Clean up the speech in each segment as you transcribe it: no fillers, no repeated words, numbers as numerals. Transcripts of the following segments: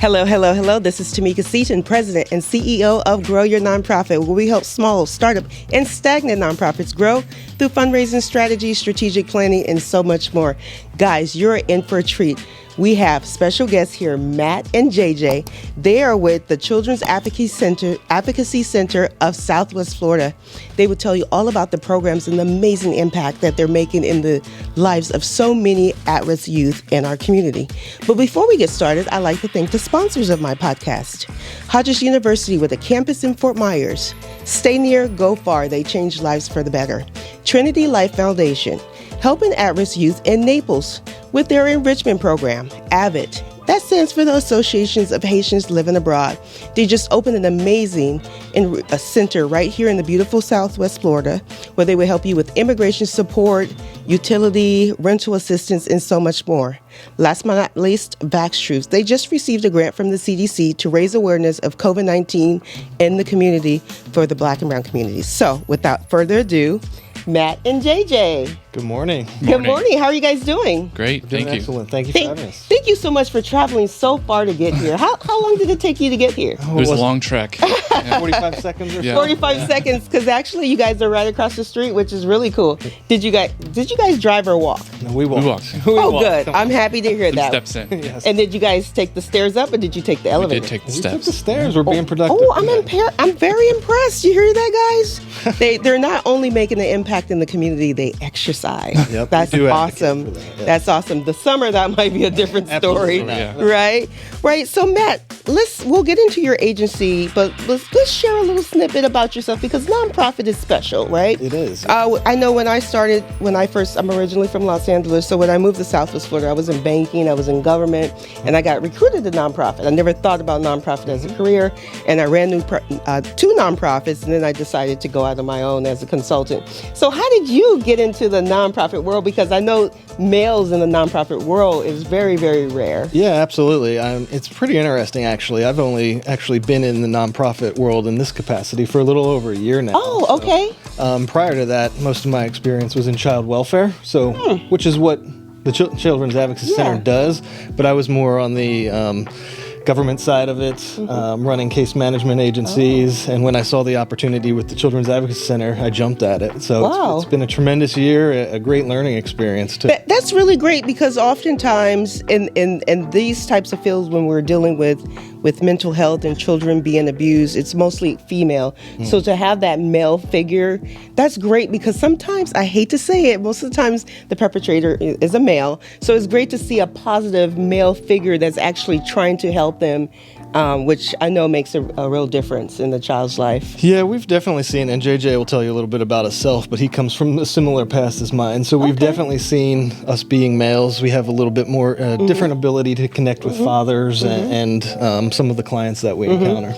Hello, hello, hello. This is Tamika, Seaton, President and CEO of Grow Your Nonprofit, where we help small, startup, and stagnant nonprofits grow through fundraising strategies, strategic planning, and so much more. Guys, you're in for a treat. We have special guests here, Matt and JJ. They are with the Children's Advocacy Center of Southwest Florida. They will tell you all about the programs and the amazing impact that they're making in the lives of so many at-risk youth in our community. But before we get started, I'd like to thank the sponsors of my podcast. Hodges University with a campus in Fort Myers. Stay near, go far. They change lives for the better. Trinity Life Foundation, helping at-risk youth in Naples with their enrichment program, AVID. That stands for the Associations of Haitians Living Abroad. They just opened an amazing center right here in the beautiful Southwest Florida, where they will help you with immigration support, utility, rental assistance, and so much more. Last but not least, Vax They just received a grant from the CDC to raise awareness of COVID-19 in the community for the Black and Brown communities. So without further ado, Matt and JJ. Good morning. Good morning. How are you guys doing? Great. Thank you. Excellent. Thank you for having us. Thank you so much for traveling so far to get here. How long did it take you to get here? It was a long trek. 45 seconds or so? 45 seconds, because actually you guys are right across the street, which is really cool. Did you guys drive or walk? No, we walked. Good. I'm happy to hear that. Steps in. Yes. And did you guys take the stairs up, or did you take the elevator? We did take the We took steps. the stairs. We're being productive. Oh, I'm very impressed. You hear that, guys? They're not only making an impact in the community, they exercise. Yep, That's we do awesome. advocate for that, yeah. That's awesome. The summer, that might be a different story, Absolutely, right? Right. So Matt, we'll get into your agency, but let's share a little snippet about yourself, because nonprofit is special, right? It is. I know I'm originally from Los Angeles, so when I moved to Southwest Florida, I was in banking, I was in government, and I got recruited to nonprofit. I never thought about nonprofit as a career, and I ran two nonprofits, and then I decided to go out on my own as a consultant. So how did you get into the nonprofit world? Because I know males in the nonprofit world is very, very rare. Yeah, absolutely. It's pretty interesting, actually. I've only actually been in the nonprofit world in this capacity for a little over a year now. Oh, okay. Prior to that, most of my experience was in child welfare, which is what the Children's Advocacy Center does, but I was more on the government side of it, running case management agencies, and when I saw the opportunity with the Children's Advocacy Center, I jumped at it. So it's been a tremendous year, a great learning experience too. That's really great, because oftentimes in these types of fields, when we're dealing with mental health and children being abused, it's mostly female. So to have that male figure, that's great, because sometimes, I hate to say it, most of the times the perpetrator is a male. So it's great to see a positive male figure that's actually trying to help them, which I know makes a real difference in the child's life. Yeah, we've definitely seen, and JJ will tell you a little bit about himself, but he comes from a similar past as mine. So we've definitely seen, us being males, we have a little bit more different ability to connect with fathers and some of the clients that we encounter.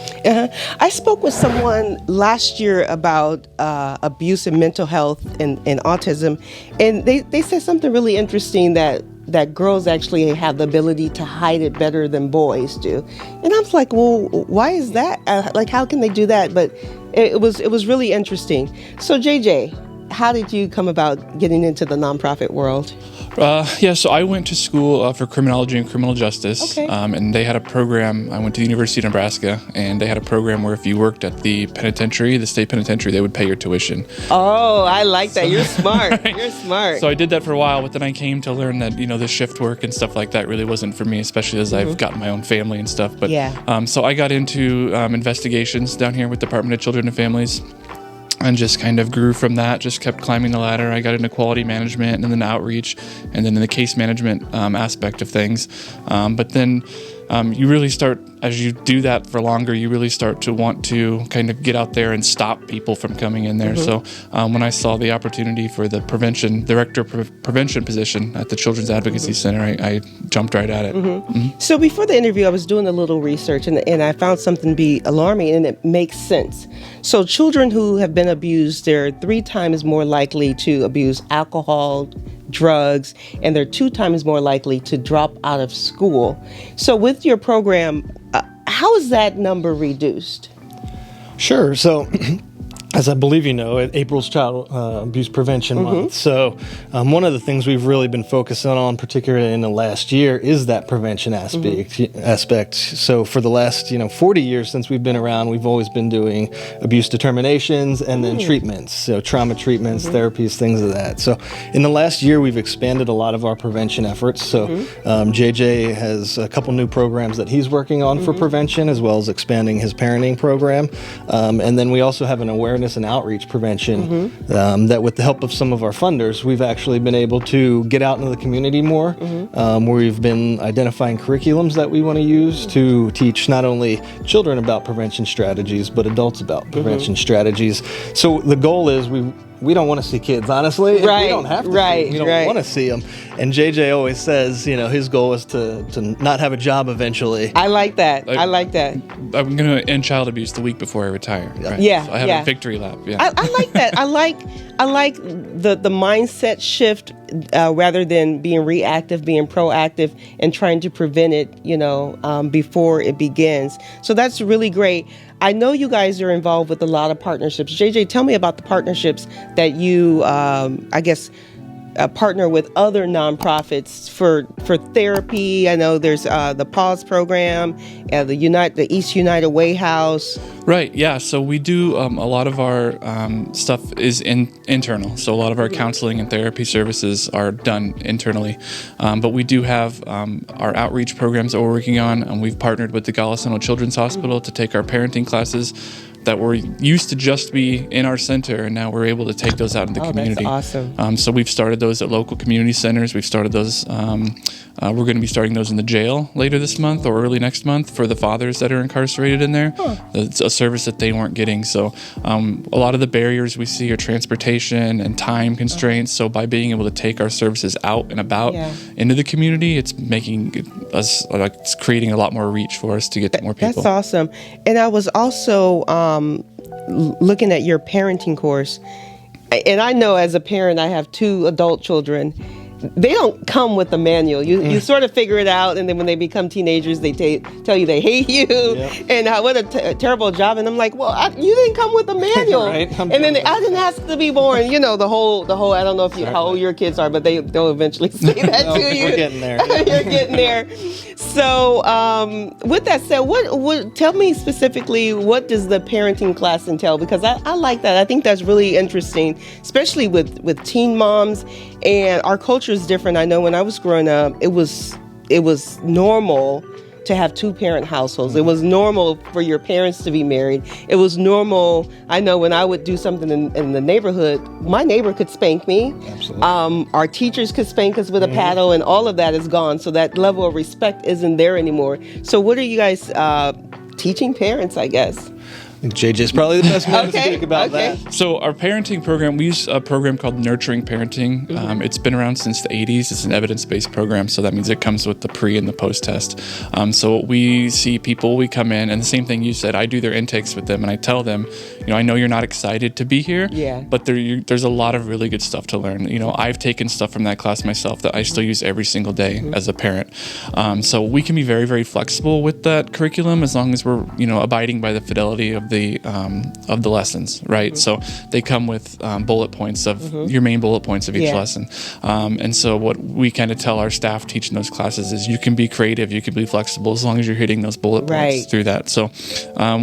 I spoke with someone last year about abuse and mental health and autism, and they said something really interesting, that girls actually have the ability to hide it better than boys do. And I was like, well, why is that? How can they do that? But it was really interesting. So JJ, how did you come about getting into the nonprofit world? So I went to school for criminology and criminal justice, and they had a program. I went to the University of Nebraska, and they had a program where if you worked at the penitentiary, the state penitentiary, they would pay your tuition. Oh, I like that. You're smart. Right? You're smart. So I did that for a while, but then I came to learn that, the shift work and stuff like that really wasn't for me, especially as I've gotten my own family and stuff. But so I got into investigations down here with Department of Children and Families, and just kind of grew from that, just kept climbing the ladder. I got into quality management and then outreach, and then in the case management aspect of things. But then you really start, as you do that for longer, you really start to want to kind of get out there and stop people from coming in there. So when I saw the opportunity for the director of prevention position at the Children's Advocacy Center, I jumped right at it. So before the interview, I was doing a little research, and I found something to be alarming, and it makes sense. So children who have been abused, they're 3 times more likely to abuse alcohol, drugs, and they're 2 times more likely to drop out of school. So with your program, how is that number reduced? Sure. So, as I believe you know, April's Child Abuse Prevention Month. So one of the things we've really been focusing on, particularly in the last year, is that prevention aspect. So for the last 40 years since we've been around, we've always been doing abuse determinations and then treatments. So trauma treatments, therapies, things of that. So in the last year, we've expanded a lot of our prevention efforts. So JJ has a couple new programs that he's working on for prevention, as well as expanding his parenting program. And then we also have an awareness and outreach prevention that with the help of some of our funders, we've actually been able to get out into the community more, where we've been identifying curriculums that we want to use to teach not only children about prevention strategies, but adults about prevention strategies. So the goal is we don't want to see kids, honestly. Right. We don't have to see them. We don't want to see them. And JJ always says, his goal is to not have a job eventually. I like that. I like that. I'm going to end child abuse the week before I retire. Right? Yeah. So I have a victory lap. Yeah. I like that. I like the mindset shift rather than being reactive, being proactive and trying to prevent it, before it begins. So that's really great. I know you guys are involved with a lot of partnerships. JJ, tell me about the partnerships that you, partner with other nonprofits for therapy. I know there's the PAUSE program, the East United Way House. Right. Yeah. So we do a lot of our stuff is internal. So a lot of our counseling and therapy services are done internally. But we do have our outreach programs that we're working on, and we've partnered with the Golisano Children's Hospital to take our parenting classes that were used to just be in our center, and now we're able to take those out in the community. That's awesome. So we've started those at local community centers. We've started those. We're going to be starting those in the jail later this month or early next month for the fathers that are incarcerated in there. It's a service that they weren't getting. So a lot of the barriers we see are transportation and time constraints. So by being able to take our services out and about into the community, it's making us it's creating a lot more reach for us to get to more people. That's awesome. And I was also looking at your parenting course, and I know as a parent, I have 2 adult children. They don't come with a manual. You sort of figure it out, and then when they become teenagers, they tell you they hate you, and what a terrible job. And I'm like, well, you didn't come with a manual. Right? And then I didn't ask to be born. The whole. I don't know how old your kids are, but they'll eventually say that to you. We're getting there. You're getting there. So, with that said, what tell me specifically, what does the parenting class entail? Because I like that. I think that's really interesting, especially with teen moms. And our culture is different. I know when I was growing up, it was normal to have 2-parent households. It was normal for your parents to be married. It was normal. I know when I would do something in the neighborhood, my neighbor could spank me. Absolutely. Our teachers could spank us with a paddle, and all of that is gone. So that level of respect isn't there anymore. So what are you guys teaching parents, I guess? I think JJ's probably the best man to speak about that. So our parenting program, we use a program called Nurturing Parenting. It's been around since the 80s. It's an evidence-based program, so that means it comes with the pre and the post-test. So we see people, we come in, and the same thing you said, I do their intakes with them, and I tell them, I know you're not excited to be here, but there's a lot of really good stuff to learn. I've taken stuff from that class myself that I still use every single day as a parent. So we can be very, very flexible with that curriculum as long as we're, abiding by the fidelity of the lessons, right? So they come with bullet points of your main bullet points of each lesson. And so what we kind of tell our staff teaching those classes is you can be creative, you can be flexible as long as you're hitting those bullet points through that. So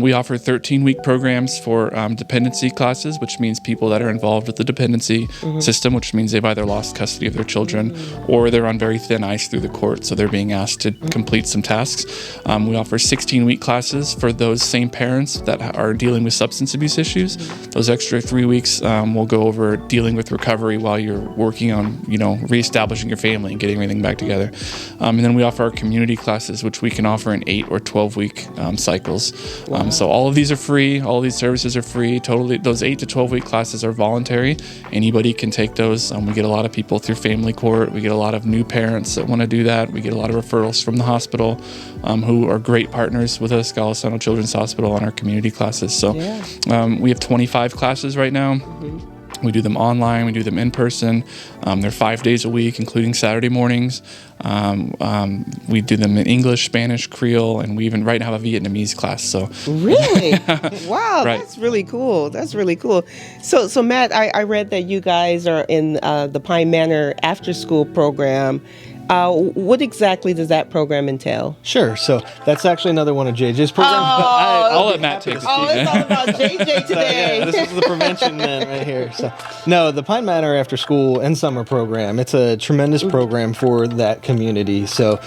we offer 13-week programs for dependency classes, which means people that are involved with the dependency system, which means they've either lost custody of their children or they're on very thin ice through the court, so they're being asked to complete some tasks. We offer 16-week classes for those same parents that are dealing with substance abuse issues. Those extra 3 weeks we'll go over dealing with recovery while you're working on, reestablishing your family and getting everything back together. And then we offer our community classes, which we can offer in 8 or 12-week cycles. So all of these are free. All of these services are free. Totally, those 8 to 12-week classes are voluntary. Anybody can take those. We get a lot of people through family court. We get a lot of new parents that want to do that. We get a lot of referrals from the hospital who are great partners with us, Golisano Children's Hospital, on our community classes. So we have 25 classes right now. We do them online. We do them in person. They're 5 days a week, including Saturday mornings. We do them in English, Spanish, Creole, and we even right now have a Vietnamese class. So really, wow, Right. That's really cool. That's really cool. So Matt, I read that you guys are in the Pine Manor after school program. What exactly does that program entail? Sure. So that's actually another one of JJ's programs. Oh, but I'll be let Matt happy take to the speak. it's all about JJ today. Yeah, this is the prevention man right here. So, no, the Pine Manor After School and Summer program, it's a tremendous program for that community. So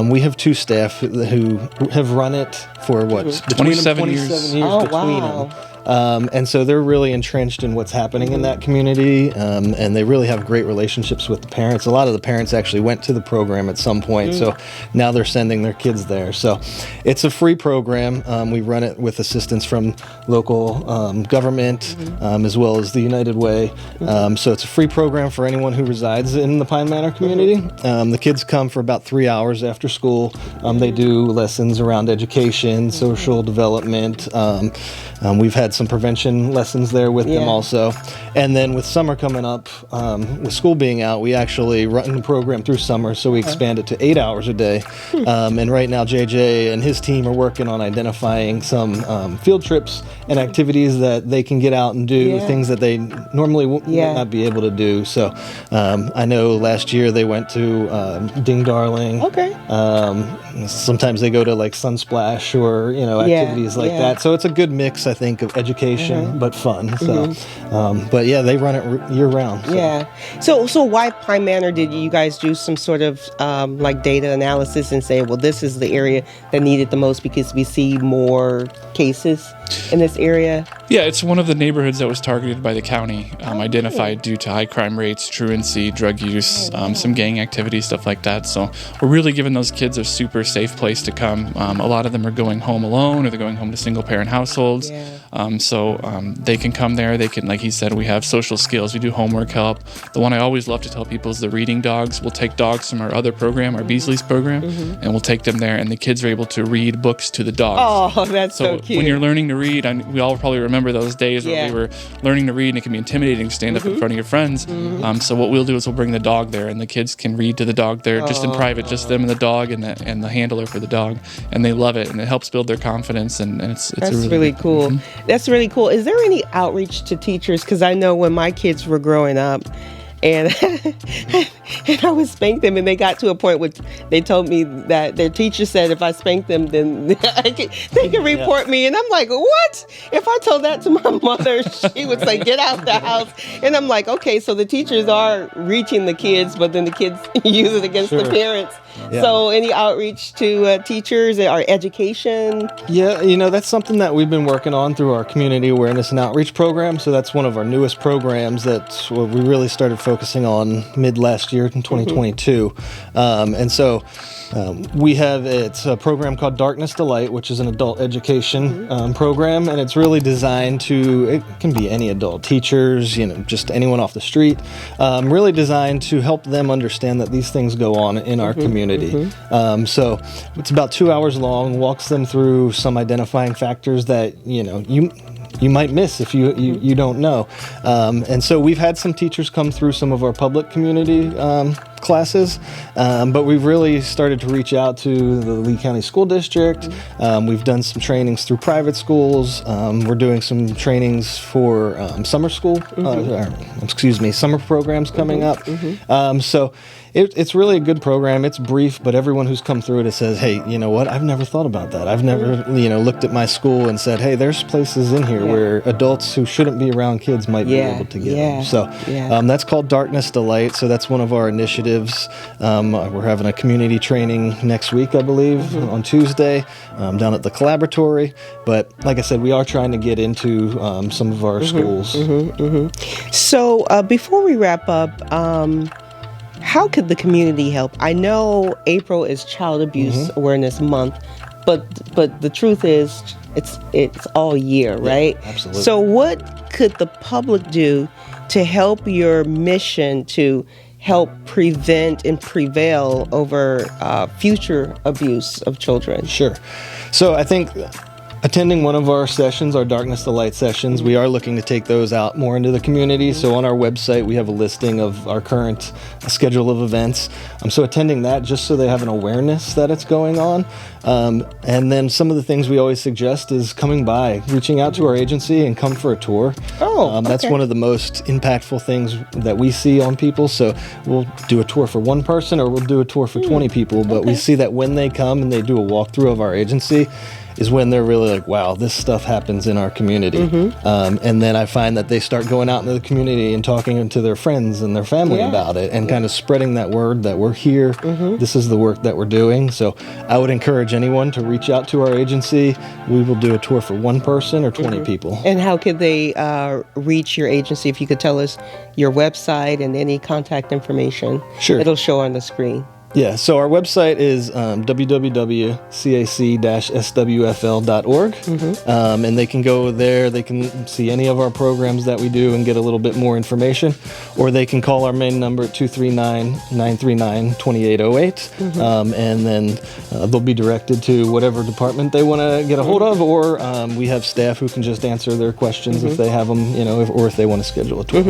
we have 2 staff who have run it for what? Between 27 them, years. 27 years Oh, between wow. them. And so they're really entrenched in what's happening in that community, and they really have great relationships with the parents. A lot of the parents actually went to the program at some point, so now they're sending their kids there. So it's a free program. We run it with assistance from local government, as well as the United Way. So it's a free program for anyone who resides in the Pine Manor community. The kids come for about 3 hours after school. They do lessons around education, social development. We've had some prevention lessons there with them also. And then with summer coming up, with school being out, we actually run the program through summer, so we expand it to 8 hours a day. And right now, JJ and his team are working on identifying some field trips and activities that they can get out and do, things that they normally would not be able to do. So I know last year they went to Ding Darling. Okay. Sometimes they go to like Sunsplash or, activities like that. So it's a good mix, I think, of education but fun. So, but yeah, they run it year round. So. Yeah. So why Pine Manor? Did you guys do some sort of like data analysis and say, well, this is the area that needed the most because we see more cases in this area? Yeah, it's one of the neighborhoods that was targeted by the county, identified due to high crime rates, truancy, drug use, some gang activity, stuff like that. So we're really giving those kids a super safe place to come. A lot of them are going home alone, or they're going home to single-parent households. So they can come there. They can, like he said, we have social skills. We do homework help. The one I always love to tell people is the reading dogs. We'll take dogs from our other program, our Beasley's program, and we'll take them there, and the kids are able to read books to the dogs. Oh, that's so cute. When you're learning to read, we all probably remember those days where we were learning to read, and it can be intimidating to stand up in front of your friends. So what we'll do is we'll bring the dog there, and the kids can read to the dog there, just in private, just them and the dog, and the handler for the dog, and they love it, and it helps build their confidence, and it's That's really cool. That's really cool. Is there any outreach to teachers? Because I know when my kids were growing up, and and I would spank them, and they got to a point where they told me that their teacher said if I spanked them, then they can report me. And I'm like, what? If I told that to my mother, she would say, get out the house. And I'm like, okay, so the teachers are reaching the kids, but then the kids use it against the parents. Yeah. So any outreach to teachers or education? Yeah, that's something that we've been working on through our community awareness and outreach program. So that's one of our newest programs that we really started focusing on mid last year in 2022. And so it's a program called Darkness to Light, which is an adult education program, and it's really designed it can be any adult, teachers, just anyone off the street, really designed to help them understand that these things go on in our community. So it's about 2 hours long, walks them through some identifying factors that, you might miss if you don't know. And so we've had some teachers come through some of our public community classes, but we've really started to reach out to the Lee County School District. We've done some trainings through private schools. We're doing some trainings for summer school, summer programs coming up. So it's really a good program. It's brief, but everyone who's come through it says, hey, you know what? I've never thought about that. I've never, looked at my school and said, hey, there's places in here where adults who shouldn't be around kids might be able to get them. So that's called Darkness to Light. So that's one of our initiatives. We're having a community training next week, I believe, on Tuesday, down at the Collaboratory. But like I said, we are trying to get into some of our schools. So before we wrap up, how could the community help? I know April is Child Abuse Awareness Month, but the truth is it's all year, right? Absolutely. So what could the public do to help your mission to help prevent and prevail over future abuse of children? Sure. So I think attending one of our sessions, our Darkness to Light sessions. We are looking to take those out more into the community. So on our website, we have a listing of our current schedule of events. So attending that just so they have an awareness that it's going on. And then some of the things we always suggest is coming by, reaching out to our agency and come for a tour. That's one of the most impactful things that we see on people. So we'll do a tour for one person or we'll do a tour for 20 people. But we see that when they come and they do a walkthrough of our agency, is when they're really like, wow, this stuff happens in our community. And then I find that they start going out into the community and talking to their friends and their family about it and kind of spreading that word that we're here. This is the work that we're doing. So I would encourage anyone to reach out to our agency. We will do a tour for one person or 20 people. And how could they reach your agency? If you could tell us your website and any contact information. Sure. It'll show on the screen. Yeah, so our website is www.cac-swfl.org, and they can go there, they can see any of our programs that we do and get a little bit more information, or they can call our main number at 239-939-2808, and then they'll be directed to whatever department they want to get a hold of, or we have staff who can just answer their questions if they have them, or if they want to schedule a tour.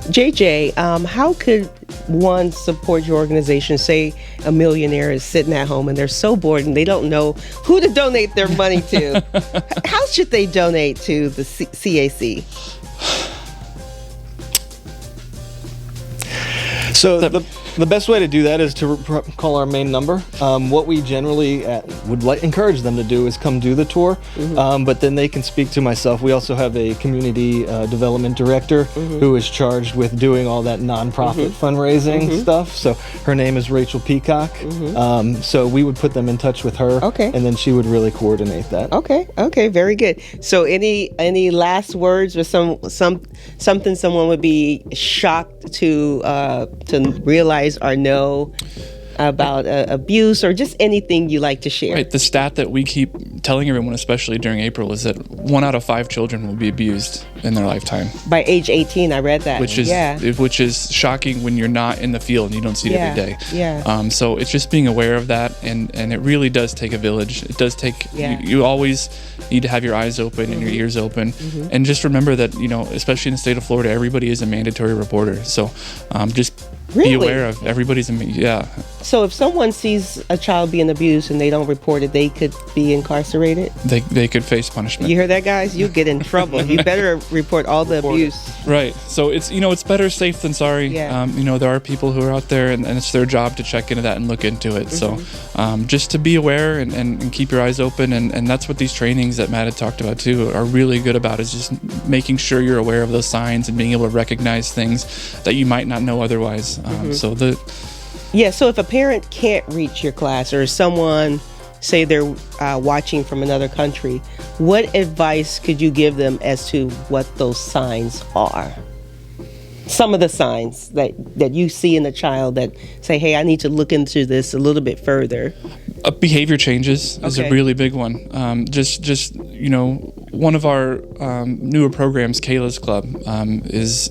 JJ, how could one support your organization? Say a millionaire is sitting at home and they're so bored and they don't know who to donate their money to. How should they donate to the CAC? So the best way to do that is to call our main number. What we generally would encourage them to do is come do the tour, but then they can speak to myself. We also have a community development director who is charged with doing all that nonprofit fundraising stuff. So her name is Rachel Peacock. So we would put them in touch with her, and then she would really coordinate that. Okay, very good. So any last words or something someone would be shocked to realize or know about abuse, or just anything you like to share? Right. The stat that we keep telling everyone, especially during April, is that 1 out of 5 children will be abused in their lifetime. By age 18, I read that. Which is shocking when you're not in the field and you don't see it every day. So it's just being aware of that, and it really does take a village. It does take, you always need to have your eyes open and your ears open, and just remember that, especially in the state of Florida, everybody is a mandatory reporter. So just be aware of everybody's, So if someone sees a child being abused and they don't report it, they could be incarcerated? They could face punishment. You hear that, guys? You get in trouble. You better report all the abuse. Right. So it's better safe than sorry. There are people who are out there, and it's their job to check into that and look into it. So just to be aware and keep your eyes open, and that's what these trainings that Matt had talked about too are really good about, is just making sure you're aware of those signs and being able to recognize things that you might not know otherwise. So if a parent can't reach your class, or someone, say they're watching from another country, what advice could you give them as to what those signs are? Some of the signs that you see in a child that say, hey, I need to look into this a little bit further. Behavior changes is a really big one. One of our newer programs, Kayla's Club, is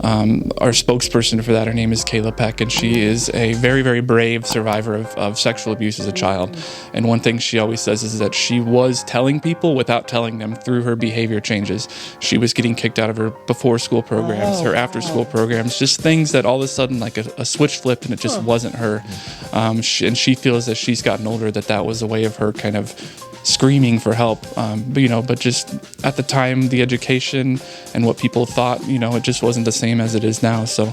our spokesperson for that. Her name is Kayla Peck, and she is a very, very brave survivor of sexual abuse as a child. And one thing she always says is that she was telling people without telling them through her behavior changes. She was getting kicked out of her before school programs, her after school programs, just things that all of a sudden like a switch flipped and it just wasn't her. And she feels that she's gotten older that was a way of her kind of screaming for help, but just at the time, the education and what people thought, it just wasn't the same as it is now. So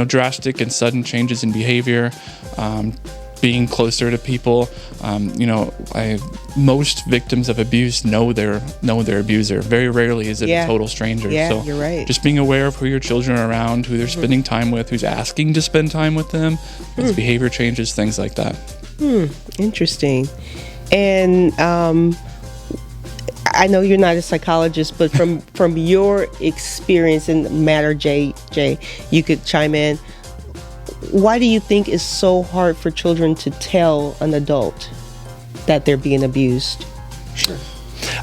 drastic and sudden changes in behavior, being closer to people. Most victims of abuse know their abuser. Very rarely is it a total stranger. So you're right. Just being aware of who your children are around, who they're spending time with, who's asking to spend time with them, it's behavior changes, things like that. Interesting. And I know you're not a psychologist, but from your experience in the matter, JJ, you could chime in. Why do you think it's so hard for children to tell an adult that they're being abused? Sure.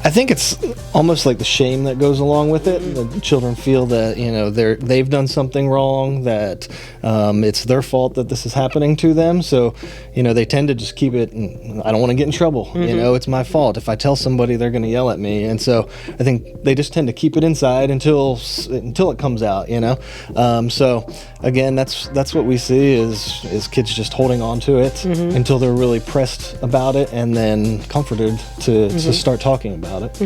I think it's almost like the shame that goes along with it. The children feel that they've done something wrong, that it's their fault that this is happening to them. So they tend to just keep it. I don't want to get in trouble. It's my fault. If I tell somebody, they're going to yell at me, and so I think they just tend to keep it inside until it comes out. So again, that's what we see is kids just holding on to it until they're really pressed about it, and then comforted to start talking about it.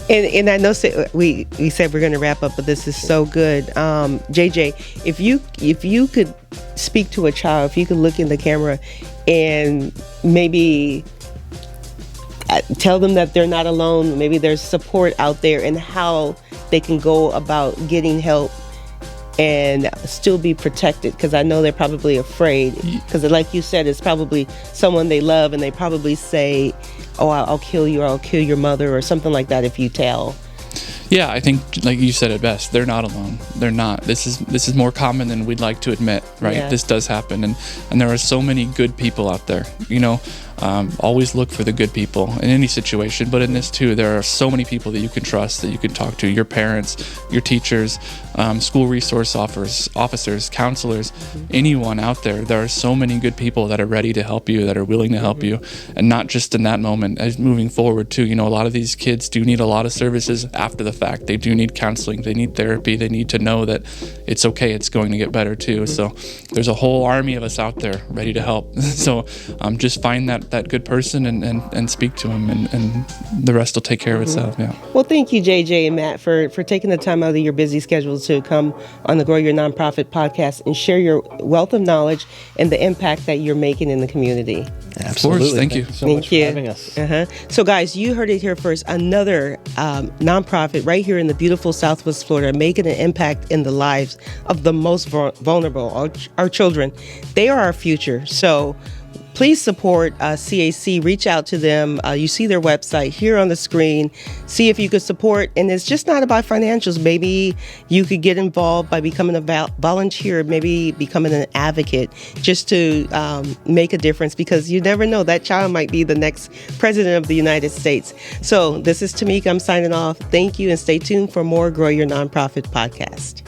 And I know we said we're going to wrap up, but this is so good. JJ, if you could speak to a child, if you could look in the camera and maybe tell them that they're not alone, maybe there's support out there, and how they can go about getting help and still be protected, because I know they're probably afraid, because like you said, it's probably someone they love, and they probably say, oh, I'll kill you, or I'll kill your mother, or something like that if you tell. Yeah, I think, like you said it best, they're not alone. They're not. This is more common than we'd like to admit, right? Yeah. This does happen, and there are so many good people out there. Always look for the good people in any situation, but in this too, there are so many people that you can trust, that you can talk to, your parents, your teachers, school resource officers, counselors, anyone out there. There are so many good people that are ready to help you, that are willing to help you, and not just in that moment, as moving forward too. A lot of these kids do need a lot of services after the fact. They do need counseling, they need therapy, they need to know that it's okay, it's going to get better too. So there's a whole army of us out there ready to help. So just find that good person and speak to him, and the rest will take care of itself. Yeah. Well, thank you, JJ and Matt, for taking the time out of your busy schedules to come on the Grow Your Nonprofit podcast and share your wealth of knowledge and the impact that you're making in the community. Absolutely. Of course. Thank you so much for having us. So guys, you heard it here first. Another nonprofit right here in the beautiful Southwest Florida, making an impact in the lives of the most vulnerable, our children. They are our future. So please support CAC. Reach out to them. You see their website here on the screen. See if you could support. And it's just not about financials. Maybe you could get involved by becoming a volunteer, maybe becoming an advocate, just to make a difference, because you never know. That child might be the next president of the United States. So this is Tamika. I'm signing off. Thank you, and stay tuned for more Grow Your Nonprofit podcast.